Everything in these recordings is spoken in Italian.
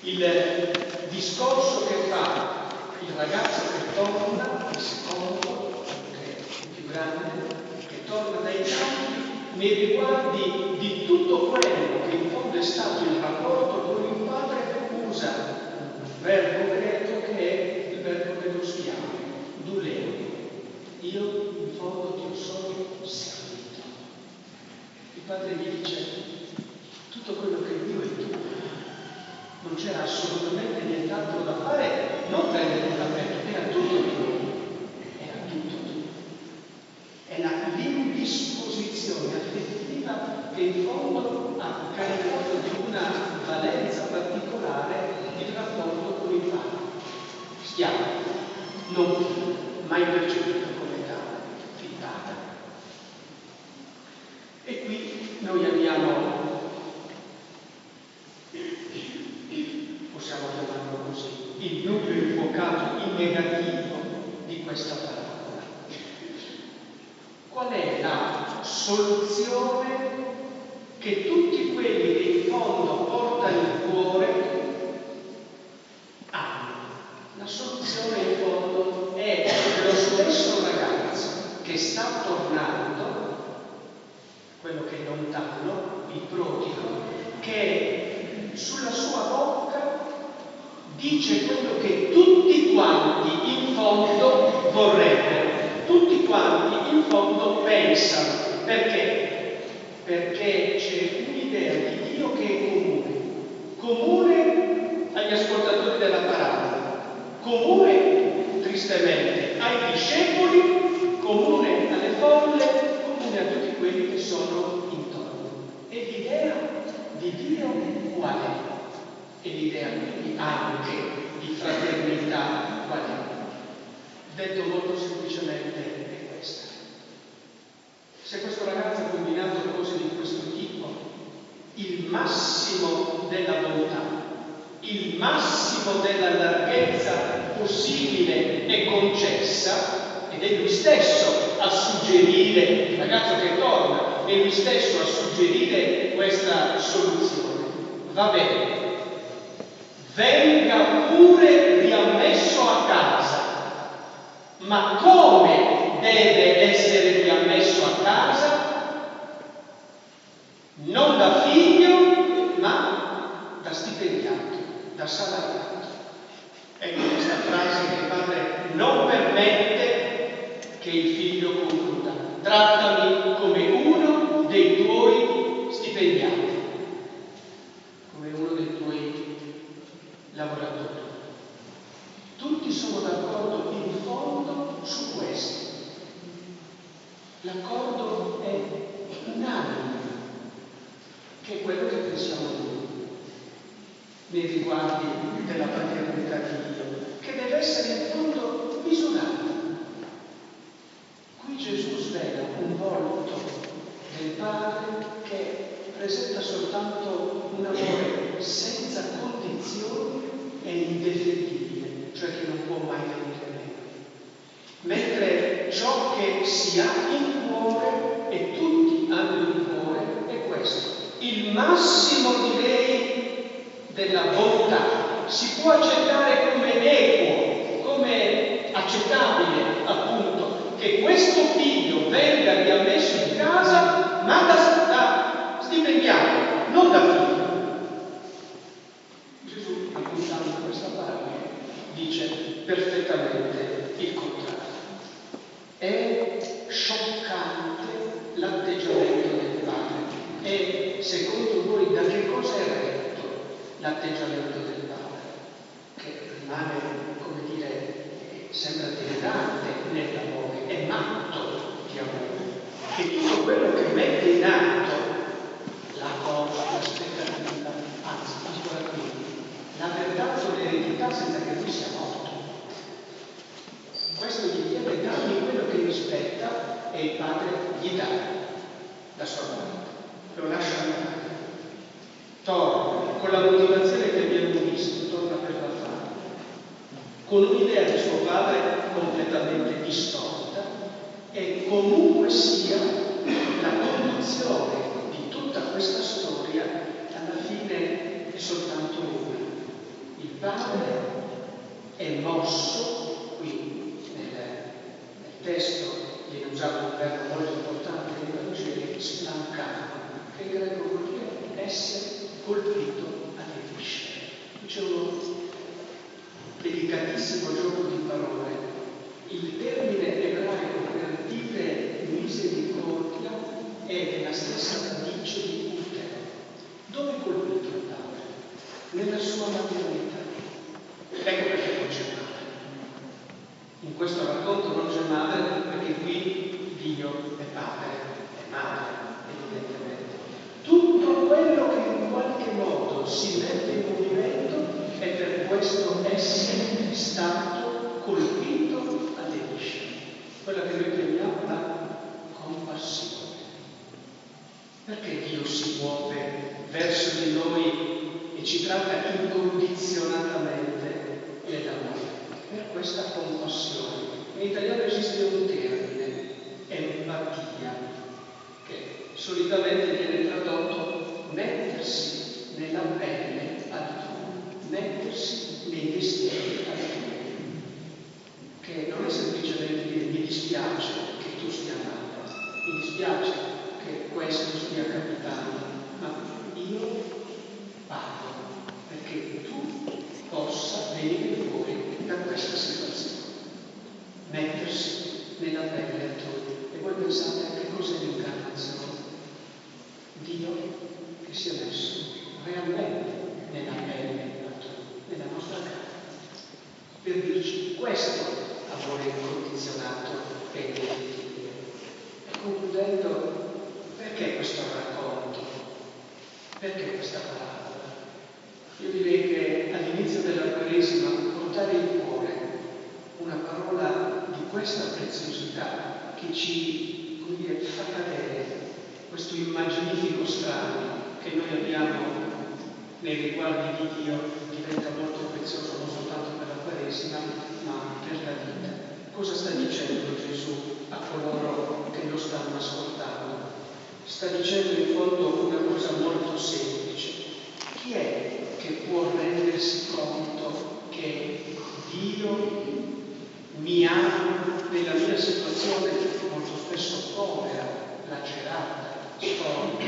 Il discorso che fa il ragazzo che torna, il secondo, che è il più grande, che torna dai campi, nei riguardi di tutto quello che in fondo è stato il rapporto con il padre, usa un verbo greco che è il verbo dello schiavo, duleo. Io in fondo ti ho solo servito. Il padre gli dice: tutto quello che Dio è tuo. Non c'era assolutamente nient'altro da fare, non prendere un cappello, era tutto tuo. Era tutto tuo. È l'indisposizione affettiva che in fondo ha caricato di una valenza particolare il rapporto con il padre. Schiavo, non figlio, mai percepito come tale, figliata. E qui noi abbiamo, possiamo chiamarlo così, il nucleo invocato in negativo di questa parabola. Qual è la soluzione che tutti quelli che in fondo portano il cuore hanno? La soluzione in fondo è lo stesso ragazzo che sta tornando, quello che è lontano, il prodigo, che sulla sua bocca dice quello che tutti quanti in fondo vorrebbero, tutti quanti in fondo pensano. Perché? Perché c'è un'idea di Dio che è comune agli ascoltatori della parabola, comune tristemente ai discepoli, comune alle folle, comune a tutti quelli che sono intorno. E l'idea di Dio qual è? E l'idea quindi anche di fraternità qual è? Detto molto semplicemente è questa. Se questo ragazzo ha combinato cose di questo tipo, il massimo della bontà, il massimo della larghezza possibile e concessa, ed è lui stesso a suggerire, il ragazzo che torna, è lui stesso a suggerire questa soluzione. Va bene, venga pure riammesso a casa. Ma come deve essere riammesso a casa? Non da figlio, ma da stipendiato, da salariato. Ecco questa frase che il padre non permette che il figlio concluda. Trattami come uno dei tuoi stipendiati, come uno dei tuoi lavoratori. Tutti sono d'accordo in fondo su questo. L'accordo è unanime, che è quello che pensiamo noi nei riguardi della paternità di Dio, che deve essere in fondo misurata. Qui Gesù svela un volto del Padre che presenta soltanto un amore senza condizioni e indefettibile, cioè che non può mai venire meno. Mentre ciò che si ha in cuore, e tutti hanno in cuore, è questo. Il massimo, direi, della bontà si può accettare come equo, come accettabile, appunto, che questo figlio venga riammesso in casa, ma da stipendiato, non da figlio. Gesù, appuntando questa parola, dice perfettamente il contrario. È scioccante l'atteggiamento del Padre. E secondo voi da che cosa è retto l'atteggiamento del Padre? Che rimane, come dire, sembra delirante nell'amore, è matto di amore. Che tutto quello che mette in atto la cosa, l'aspettativa, anzi, ancora qui, la verdad l'eredità senza che lui sia morto. Questo gli chiede dammi quello che mi spetta e il padre gli dà la sua vita, lo lascia andare, torna con la motivazione che abbiamo visto, torna per la fame, con un'idea di suo padre completamente distorta, e comunque sia la conduzione di tutta questa storia alla fine è soltanto una, padre è mosso, qui nel testo viene usato un verbo molto importante nei Vangeli, slancano, che in greco vuol dire essere colpito alle viscere. C'è uno delicatissimo gioco di parole. Il termine ebraico per dire misericordia è della stessa radice di utero. Dove è colpito il padre? Nella sua maternità. Ecco perché non c'è madre. In questo racconto non c'è madre perché qui Dio è padre, è madre, evidentemente. Tutto quello che in qualche modo si mette in movimento è per questo essere stato colpito alle viscere. Quella che noi chiamiamo la compassione. Perché Dio si muove verso di noi e ci tratta incondizionatamente nell'amore? Per questa compassione. In italiano esiste un termine, empatia, che solitamente viene tradotto mettersi nella pelle altrui, mettersi nei vestiti altrui, che non è semplicemente dire mi dispiace che tu stia male, mi dispiace che questo stia capitando, ma io parlo perché tu possa venire fuori da questa situazione, mettersi nella pelle altrui. E voi pensate a che cos'è l'incarnazione? Dio che si è messo realmente nella pelle altrui, nella nostra carne, per dirci questo amore incondizionato e indefettibile. E concludendo, perché questo racconto? Perché questa parabola? Io direi che all'inizio della Quaresima portare in cuore una parola di questa preziosità che ci, come dire, fa cadere questo immaginifico strano che noi abbiamo nei riguardi di Dio diventa molto prezioso non soltanto per la Quaresima ma per la vita. Cosa sta dicendo Gesù a coloro che lo stanno ascoltando? Sta dicendo in fondo una cosa molto semplice. Chi è che può rendersi conto che Dio mi ama nella mia situazione molto spesso povera, lacerata, storta,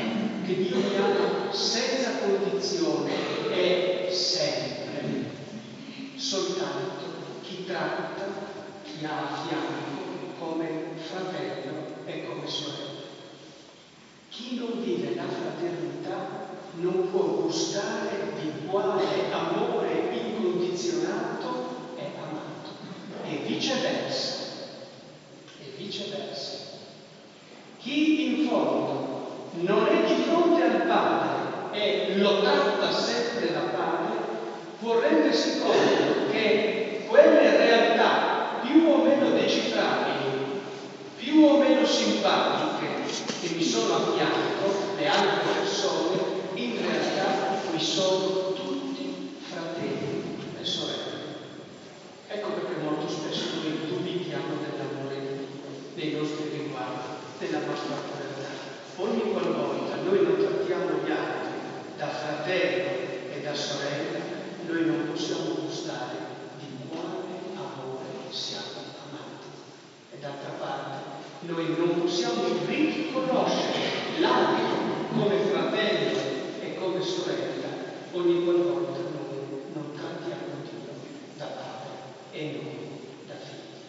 che Dio mi ama senza condizione e sempre, soltanto chi tratta, chi ha a fianco come fratello e come sorella. Chi non vive la fraternità non può gustare di quale amore incondizionato è amato. E viceversa. E viceversa. Chi in fondo non è di fronte al Padre e lo tratta sempre da Padre, può rendersi conto che quelle realtà più o meno decifrabili, più o meno simpatiche che mi sono a fianco, le altre persone, in realtà mi sono tutti fratelli e sorelle. Ecco perché molto spesso noi dubitiamo dell'amore di Dio, dei nostri riguardi, della nostra povertà. Ogni qualvolta noi non trattiamo gli altri da fratello e da sorella, noi non possiamo gustare di quale amore siamo amati. E d'altra parte, noi non possiamo riconoscere l'altro come fratello e come sorella ogni qualvolta noi non trattiamo Dio da padre e noi da figli.